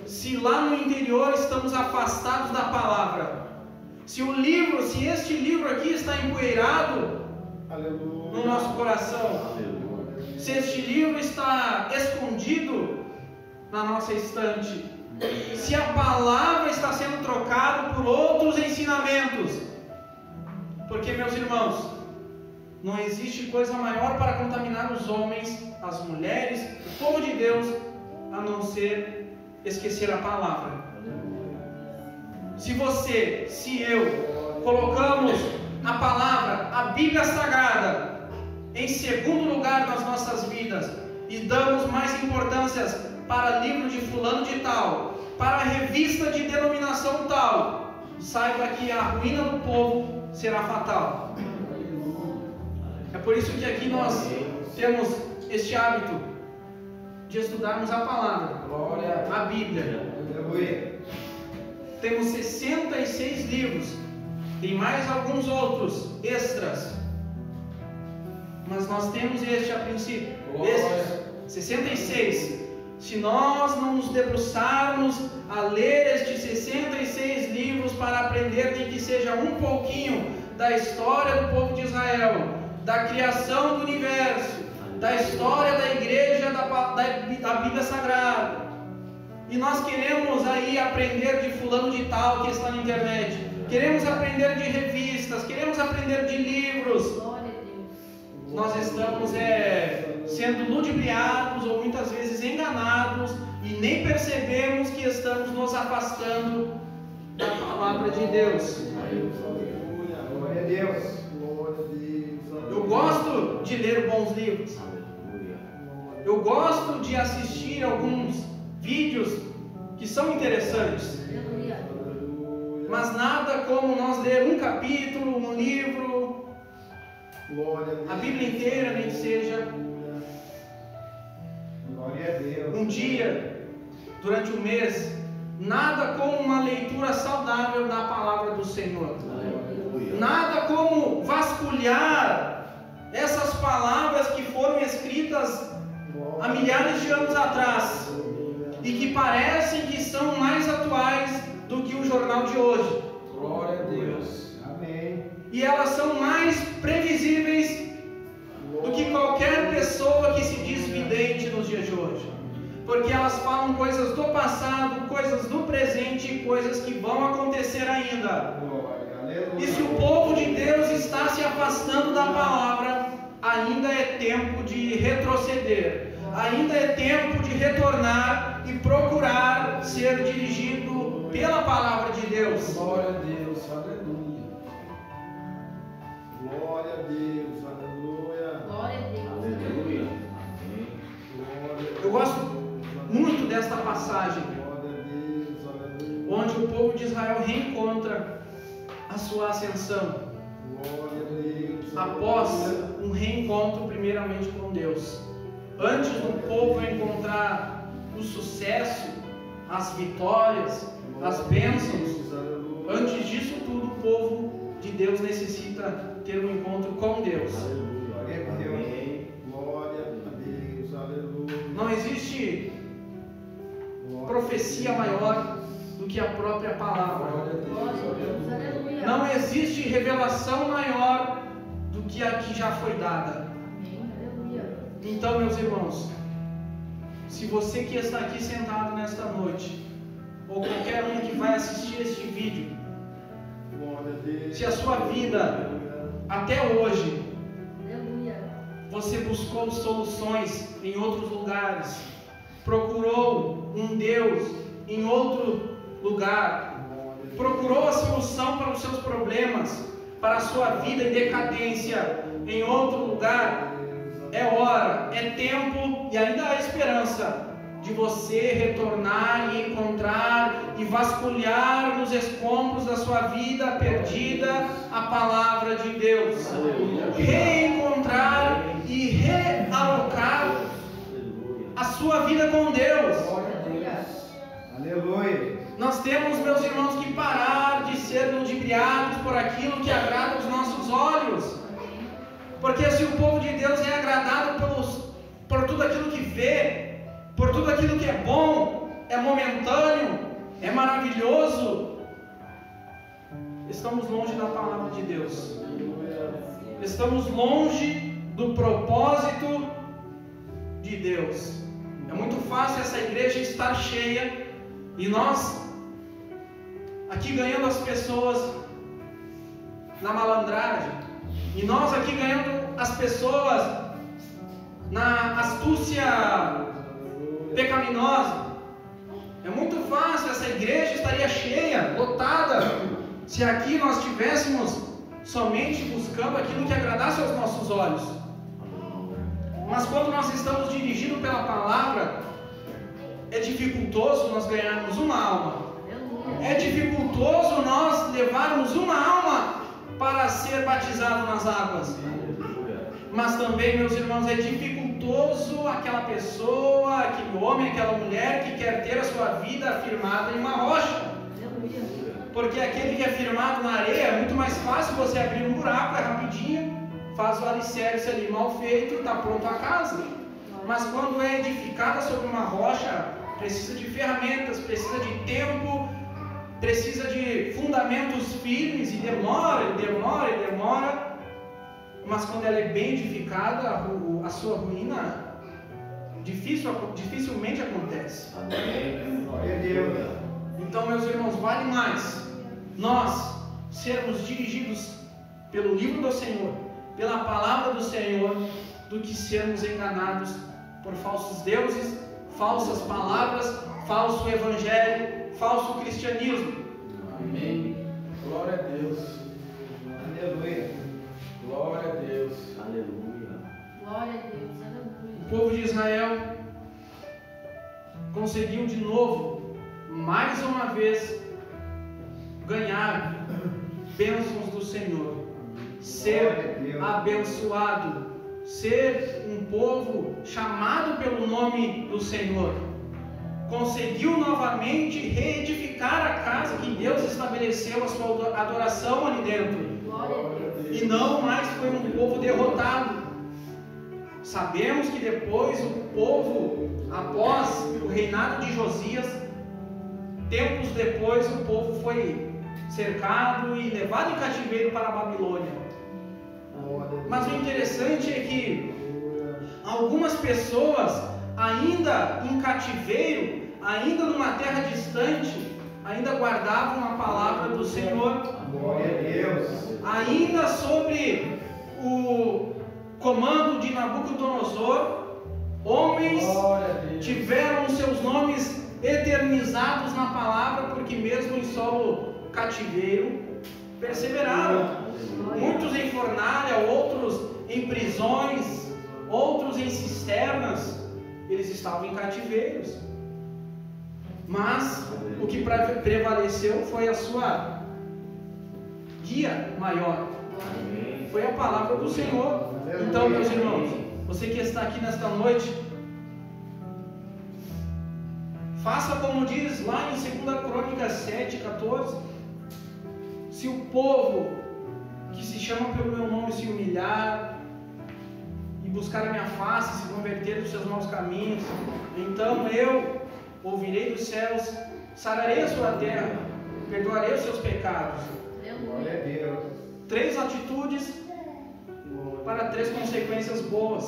Se lá no interior estamos afastados da palavra, se este livro aqui está empoeirado no nosso coração, se este livro está escondido na nossa estante, se a palavra está sendo trocada por outros ensinamentos, porque, meus irmãos, não existe coisa maior para contaminar os homens, as mulheres, o povo de Deus, a não ser esquecer a palavra. Se você, se eu, colocamos a palavra, a Bíblia Sagrada, em segundo lugar nas nossas vidas, e damos mais importância para livro de fulano de tal, para a revista de denominação tal, saiba que a ruína do povo será fatal. É por isso que aqui nós temos este hábito de estudarmos a palavra, a Bíblia. Temos 66 livros, tem mais alguns outros extras, mas nós temos este a princípio, estes 66. Se nós não nos debruçarmos a ler estes 66 livros para aprender, nem que seja um pouquinho da história do povo de Israel, da criação do universo, da história da igreja, da Bíblia Sagrada. E nós queremos aí aprender de fulano de tal que está na internet. Queremos aprender de revistas, queremos aprender de livros. Nós estamos sendo ludibriados ou muitas vezes enganados e nem percebemos que estamos nos afastando da palavra de Deus. Glória a Deus. Eu gosto de ler bons livros. Eu gosto de assistir alguns vídeos que são interessantes. Mas nada como nós ler um capítulo, um livro, a Bíblia inteira, nem que seja um dia, durante o mês. Nada como uma leitura saudável da palavra do Senhor. Nada como vasculhar essas palavras que foram escritas há milhares de anos atrás e que parecem que são mais atuais do que o jornal de hoje. Glória a Deus. Amém. E elas são mais previsíveis do que qualquer pessoa que se diz vidente nos dias de hoje. Porque elas falam coisas do passado, coisas do presente e coisas que vão acontecer ainda. E se o povo de Deus está se afastando da palavra, ainda é tempo de retroceder. Ainda é tempo de retornar e procurar ser dirigido pela palavra de Deus. Glória a Deus, aleluia. Glória a Deus, aleluia. Glória a Deus. Aleluia. Eu gosto muito desta passagem, onde o povo de Israel reencontra a sua ascensão, após um reencontro primeiramente com Deus. Antes do povo encontrar o sucesso, as vitórias, as bênçãos, antes disso tudo, o povo de Deus necessita ter um encontro com Deus. Não existe profecia maior do que a própria palavra. Não existe revelação maior do que a que já foi dada. Então, meus irmãos, se você que está aqui sentado nesta noite, ou qualquer um que vai assistir este vídeo, se a sua vida até hoje você buscou soluções em outros lugares, procurou um Deus em outro lugar, procurou a solução para os seus problemas, para a sua vida em decadência em outro lugar, é hora, é tempo e ainda há esperança de você retornar e encontrar e vasculhar nos escombros da sua vida perdida a palavra de Deus. Reencontrar e realocar a sua vida com Deus. Aleluia. Nós temos, meus irmãos, que parar de ser ludibriados por aquilo que agrada os nossos olhos. Porque se o povo de Deus é agradado por tudo aquilo que vê, por tudo aquilo que é bom, é momentâneo, é maravilhoso, estamos longe da palavra de Deus. Estamos longe do propósito de Deus. É muito fácil essa igreja estar cheia e nós aqui ganhando as pessoas na malandragem, e nós aqui ganhando as pessoas na astúcia pecaminosa. É muito fácil, essa igreja estaria cheia, lotada, se aqui nós estivéssemos somente buscando aquilo que agradasse aos nossos olhos. Mas quando nós estamos dirigidos pela palavra, é dificultoso nós ganharmos uma alma. É dificultoso nós levarmos uma alma para ser batizado nas águas. Mas também, meus irmãos, é dificultoso aquela pessoa, aquele homem, aquela mulher que quer ter a sua vida firmada em uma rocha. Porque aquele que é firmado na areia é muito mais fácil você abrir um buraco, é rapidinho, faz o alicerce ali mal feito e está pronto a casa. Mas quando é edificada sobre uma rocha, precisa de ferramentas, precisa de tempo, precisa de fundamentos firmes e demora, mas quando ela é bem edificada, a sua ruína dificilmente acontece. Glória a Deus. Então, meus irmãos, vale mais nós sermos dirigidos pelo livro do Senhor, pela palavra do Senhor, do que sermos enganados por falsos deuses, falsas palavras, falso evangelho, falso cristianismo. Amém. Glória a Deus. Aleluia. Glória a Deus. Aleluia. Glória a Deus. Aleluia. O povo de Israel conseguiu de novo, mais uma vez, ganhar bênçãos do Senhor, ser abençoado, ser um povo chamado pelo nome do Senhor. Conseguiu novamente reedificar a casa que Deus estabeleceu a sua adoração ali dentro. E não mais foi um povo derrotado. Sabemos que depois o povo, após o reinado de Josias, tempos depois o povo foi cercado e levado em cativeiro para a Babilônia. Mas o interessante é que algumas pessoas, ainda em cativeiro, ainda numa terra distante, ainda guardavam a palavra do Senhor. Glória a Deus. Ainda sobre o comando de Nabucodonosor, homens tiveram os seus nomes eternizados na palavra, porque mesmo em solo cativeiro, perseveraram. Muitos em fornalha, outros em prisões, outros em cisternas. Eles estavam em cativeiros. Mas o que prevaleceu foi a sua guia maior. Foi a palavra do Senhor. Então, meus irmãos, você que está aqui nesta noite, faça como diz lá em 2 Crônicas 7:14. Se o povo que se chama pelo meu nome se humilhar e buscar a minha face, se converter dos seus maus caminhos, então eu ouvirei dos céus, sararei a sua terra, perdoarei os seus pecados. Glória a Deus. 3 atitudes para 3 consequências boas.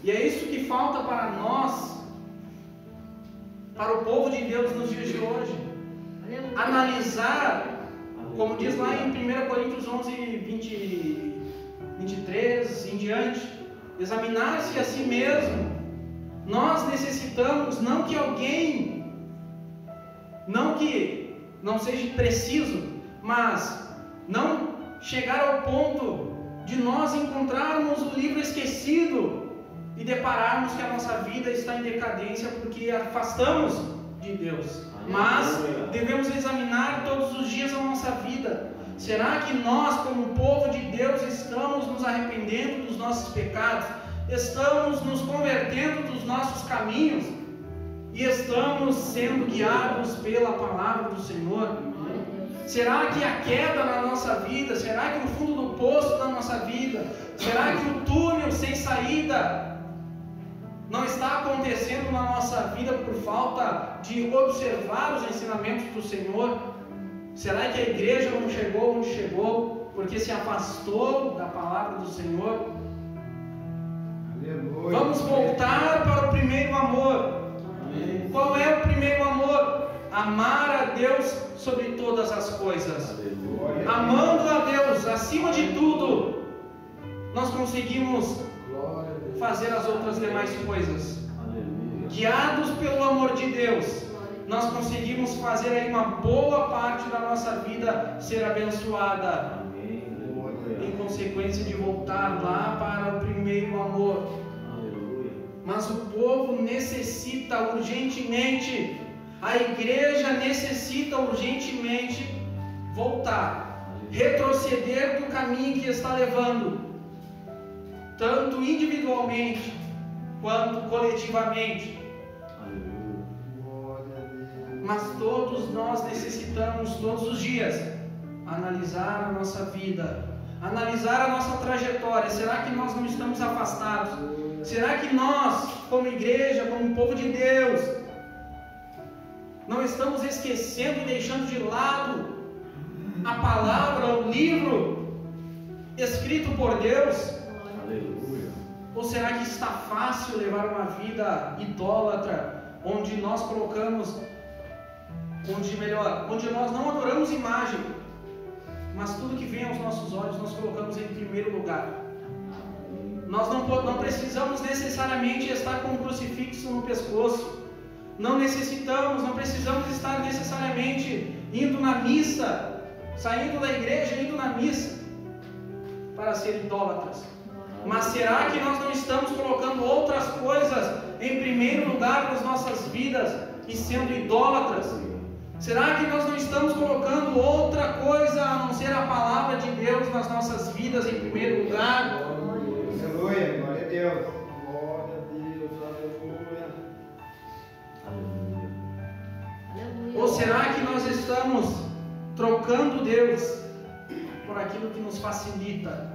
E é isso que falta para nós, para o povo de Deus nos dias de hoje. Analisar, como diz lá em 1 Coríntios 11, 23 em diante, examinar-se a si mesmo. Nós necessitamos, não que alguém, não que não seja preciso, mas não chegar ao ponto de nós encontrarmos o livro esquecido e depararmos que a nossa vida está em decadência porque afastamos de Deus. Mas devemos examinar todos os dias a nossa vida. Será que nós, como povo de Deus, estamos nos arrependendo dos nossos pecados? Estamos nos convertendo dos nossos caminhos? E estamos sendo guiados pela palavra do Senhor? Será que a queda na nossa vida, será que o fundo do poço da nossa vida, será que o túnel sem saída não está acontecendo na nossa vida por falta de observar os ensinamentos do Senhor? Será que a igreja não chegou onde chegou porque se afastou da palavra do Senhor? Aleluia. Vamos voltar para o primeiro amor. Amém. Qual é o primeiro amor? Amar a Deus sobre todas as coisas. Glória a Amando a Deus acima de tudo, nós conseguimos Glória a Deus. fazer as outras demais coisas. Aleluia. Guiados pelo amor de Deus, nós conseguimos fazer aí uma boa parte da nossa vida ser abençoada, Amém. em consequência de voltar lá para o primeiro amor. Aleluia. Mas o povo necessita urgentemente, a igreja necessita urgentemente voltar, retroceder do caminho que está levando, tanto individualmente quanto coletivamente. Mas todos nós necessitamos, todos os dias, analisar a nossa vida, analisar a nossa trajetória. Será que nós não estamos afastados? Será que nós, como igreja, como povo de Deus, não estamos esquecendo e deixando de lado a palavra, o livro escrito por Deus? Aleluia. Ou será que está fácil levar uma vida idólatra, onde nós colocamos, onde nós não adoramos imagem, mas tudo que vem aos nossos olhos nós colocamos em primeiro lugar? Nós não precisamos necessariamente estar com um crucifixo no pescoço, não precisamos estar necessariamente indo na missa, saindo da igreja, indo na missa, para ser idólatras. Mas será que nós não estamos colocando outras coisas em primeiro lugar nas nossas vidas e sendo idólatras? Será que nós não estamos colocando outra coisa a não ser a palavra de Deus nas nossas vidas em primeiro lugar? Aleluia, glória a Deus. Glória a Deus, aleluia. Aleluia. Ou será que nós estamos trocando Deus por aquilo que nos facilita,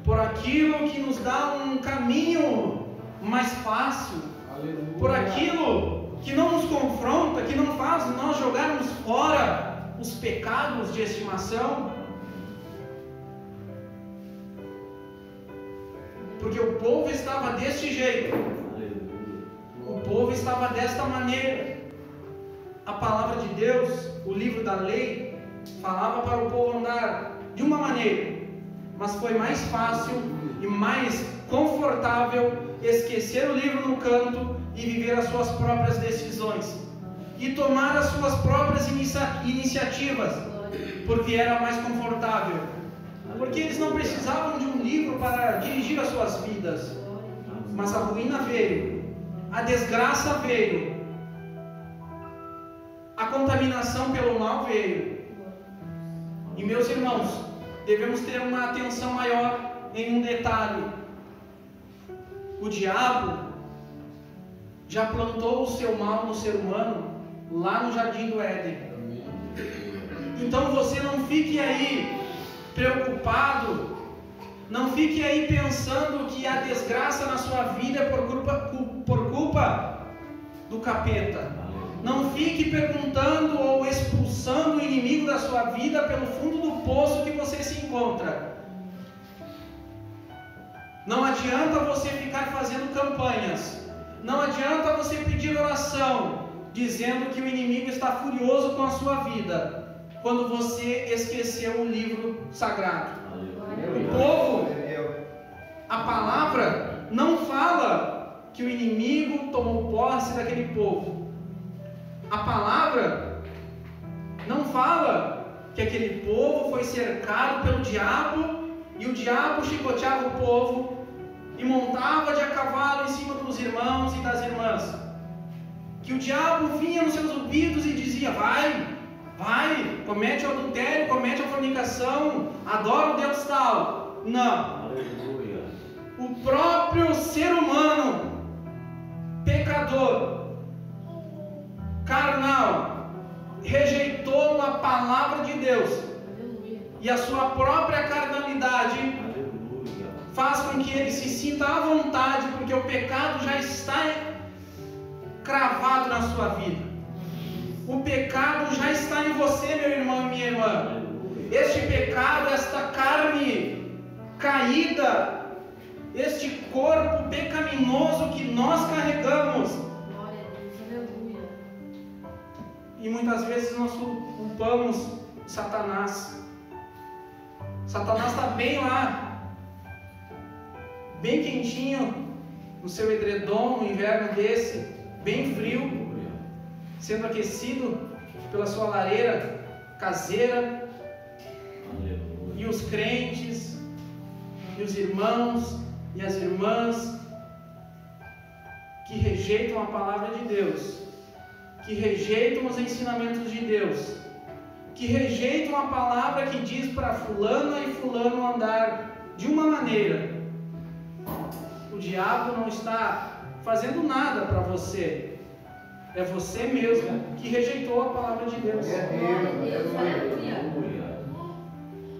por aquilo que nos dá um caminho mais fácil, Aleluia. por aquilo que não nos confronta, que não faz nós jogarmos fora os pecados de estimação? Porque o povo estava deste jeito, o povo estava desta maneira. A palavra de Deus, o livro da lei, falava para o povo andar de uma maneira, mas foi mais fácil e mais confortável esquecer o livro no canto e viver as suas próprias decisões e tomar as suas próprias iniciativas, porque era mais confortável, porque eles não precisavam de um livro para dirigir as suas vidas. Mas a ruína veio, a desgraça veio, a contaminação pelo mal veio. E meus irmãos, devemos ter uma atenção maior em um detalhe: o diabo já plantou o seu mal no ser humano lá no jardim do Éden. Então você não fique aí preocupado, não fique aí pensando que a desgraça na sua vida é por culpa do capeta. Não fique perguntando ou expulsando o inimigo da sua vida pelo fundo do poço que você se encontra. Não adianta você ficar fazendo campanhas, não adianta você pedir oração dizendo que o inimigo está furioso com a sua vida, quando você esqueceu o livro sagrado. O povo, a palavra não fala que o inimigo tomou posse daquele povo. A palavra não fala que aquele povo foi cercado pelo diabo e o diabo chicoteava o povo e montava de a cavalo em cima dos irmãos e das irmãs. Que o diabo vinha nos seus ouvidos e dizia: vai, comete o adultério, comete a fornicação, adora o Deus tal. Não. Aleluia. O próprio ser humano, pecador, carnal, rejeitou a palavra de Deus. Aleluia. E a sua própria carnalidade Aleluia. faz com que ele se sinta à vontade, porque o pecado já está cravado na sua vida. O pecado já está em você, meu irmão e minha irmã. Este pecado, esta carne caída, este corpo pecaminoso que nós carregamos. Glória a Deus. Aleluia. E muitas vezes nós culpamos Satanás. Satanás está bem lá, bem quentinho, no seu edredom, no inverno desse, bem frio, sendo aquecido pela sua lareira caseira. E os crentes, e os irmãos e as irmãs que rejeitam a palavra de Deus, que rejeitam os ensinamentos de Deus, que rejeitam a palavra que diz para fulana e fulano andar de uma maneira. O diabo não está fazendo nada para você. É você mesmo que rejeitou a palavra de Deus. Glória a Deus. Aleluia.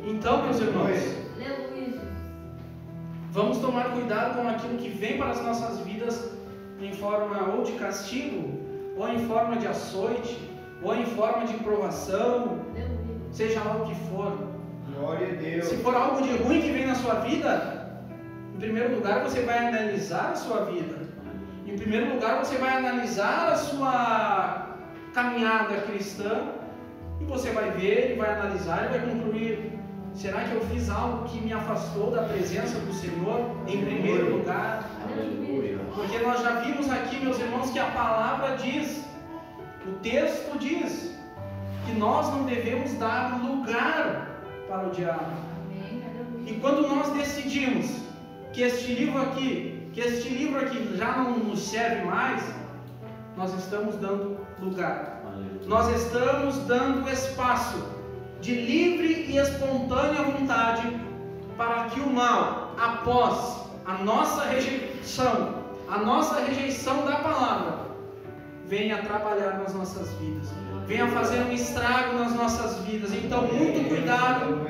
Então, meus irmãos, Aleluia. vamos tomar cuidado com aquilo que vem para as nossas vidas em forma ou de castigo, ou em forma de açoite, ou em forma de provação, seja lá o que for. Glória a Deus. Se for algo de ruim que vem na sua vida, em primeiro lugar você vai analisar a sua vida. Em primeiro lugar você vai analisar a sua caminhada cristã e você vai ver, e vai analisar e vai concluir: será que eu fiz algo que me afastou da presença do Senhor em primeiro lugar? Porque nós já vimos aqui, meus irmãos, que a palavra diz, o texto diz, que nós não devemos dar lugar para o diabo. E quando nós decidimos que este livro aqui já não nos serve mais, nós estamos dando lugar. Nós estamos dando espaço de livre e espontânea vontade para que o mal, após a nossa rejeição da palavra, venha trabalhar nas nossas vidas, venha fazer um estrago nas nossas vidas. Então, muito cuidado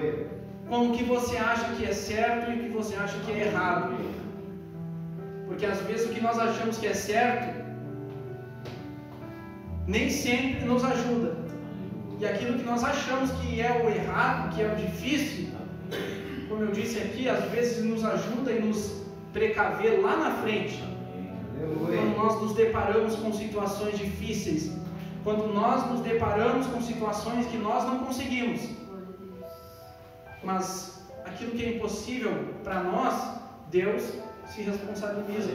com o que você acha que é certo e o que você acha que é errado, porque às vezes o que nós achamos que é certo nem sempre nos ajuda, e aquilo que nós achamos que é o errado, que é o difícil, como eu disse aqui, às vezes nos ajuda e nos precaver lá na frente, quando nós nos deparamos com situações difíceis, quando nós nos deparamos com situações que nós não conseguimos. Mas aquilo que é impossível para nós, Deus se responsabiliza.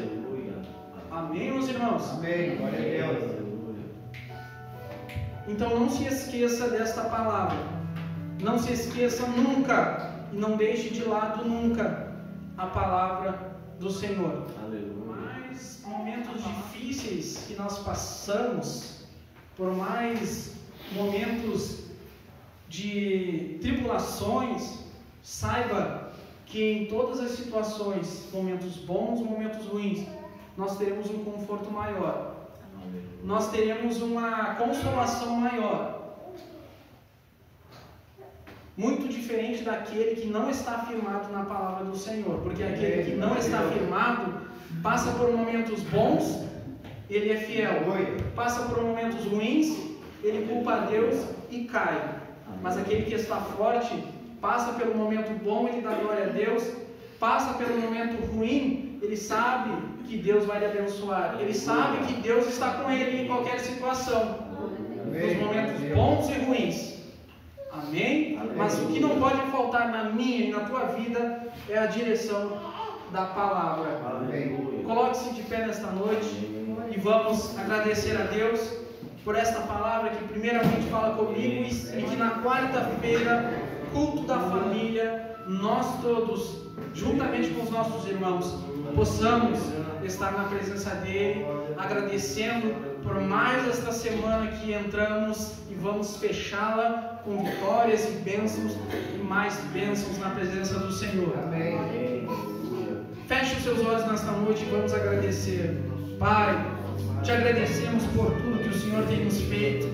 Amém, meus irmãos? Amém. Glória a Deus. Então não se esqueça desta palavra. Não se esqueça nunca, e não deixe de lado nunca a palavra do Senhor. Mas momentos difíceis que nós passamos, por mais momentos de tribulações, saiba que em todas as situações, momentos bons, momentos ruins, nós teremos um conforto maior, nós teremos uma consolação maior, muito diferente daquele que não está firmado na palavra do Senhor, porque aquele que não está firmado passa por momentos bons, ele é fiel, passa por momentos ruins, ele culpa a Deus e cai. Mas aquele que está forte, passa pelo momento bom, ele dá glória a Deus, passa pelo momento ruim, ele sabe que Deus vai lhe abençoar, ele sabe que Deus está com ele em qualquer situação, nos momentos bons e ruins. Amém? Mas o que não pode faltar na minha e na tua vida é a direção da palavra. Coloque-se de pé nesta noite e vamos agradecer a Deus por esta palavra que primeiramente fala comigo, e que na quarta-feira, culto da família, nós todos, juntamente com os nossos irmãos, possamos estar na presença dele, agradecendo por mais esta semana que entramos e vamos fechá-la com vitórias e bênçãos e mais bênçãos na presença do Senhor. Amém. Feche os seus olhos nesta noite e vamos agradecer. Pai, te agradecemos por tudo que o Senhor tem nos feito,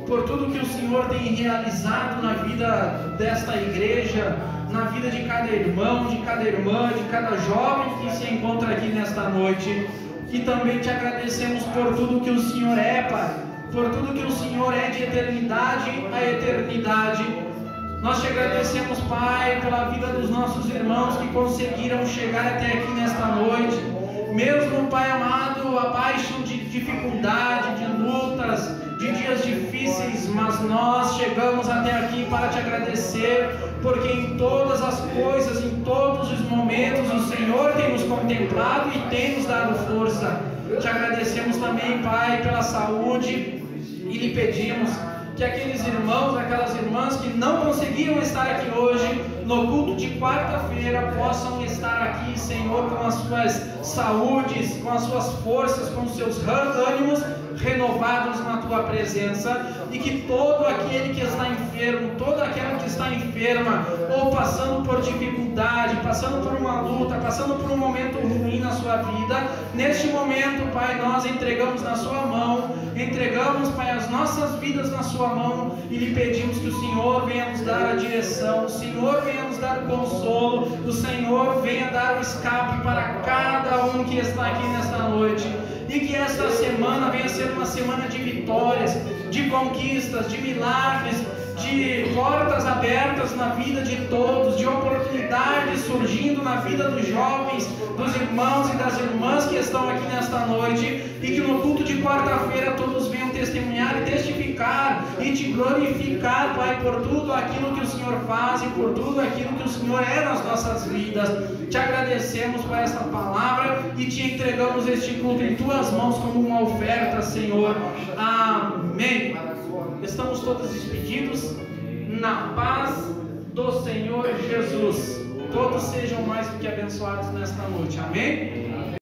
por tudo que o Senhor tem realizado na vida desta igreja, na vida de cada irmão, de cada irmã, de cada jovem que se encontra aqui nesta noite. E também te agradecemos por tudo que o Senhor é, Pai, por tudo que o Senhor é de eternidade a eternidade. Nós te agradecemos, Pai, pela vida dos nossos irmãos que conseguiram chegar até aqui nesta noite, mesmo, Pai amado, abaixo de dificuldade, de lutas, de dias difíceis, mas nós chegamos até aqui para te agradecer, porque em todas as coisas, em todos os momentos, o Senhor tem nos contemplado e tem nos dado força. Te agradecemos também, Pai, pela saúde, e lhe pedimos que aqueles irmãos, aquelas irmãs que não conseguiram estar aqui hoje, no culto de quarta-feira, possam estar aqui, Senhor, com as suas saúdes, com as suas forças, com os seus ânimos renovados na tua presença, e que todo aquele que está enfermo, toda aquela que está enferma, ou passando por dificuldade, passando por uma luta, passando por um momento ruim na sua vida, neste momento, Pai, nós entregamos na sua mão, entregamos, Pai, as nossas vidas na sua mão, e lhe pedimos que o Senhor venha nos dar a direção, o Senhor venha nos dar o consolo, o Senhor venha dar o escape para cada um que está aqui nesta noite, e que esta semana venha ser uma semana de vitórias, de conquistas, de milagres, de portas abertas na vida de todos, de oportunidades surgindo na vida dos jovens, dos irmãos e das irmãs que estão aqui nesta noite, e que no culto de quarta-feira todos venham testemunhar e testificar e te glorificar, Pai, por tudo aquilo que o Senhor faz e por tudo aquilo que o Senhor é nas nossas vidas. Te agradecemos por esta palavra e te entregamos este culto em tuas mãos como uma oferta, Senhor. Amém. Estamos todos despedidos na paz do Senhor Jesus. Todos sejam mais do que abençoados nesta noite. Amém?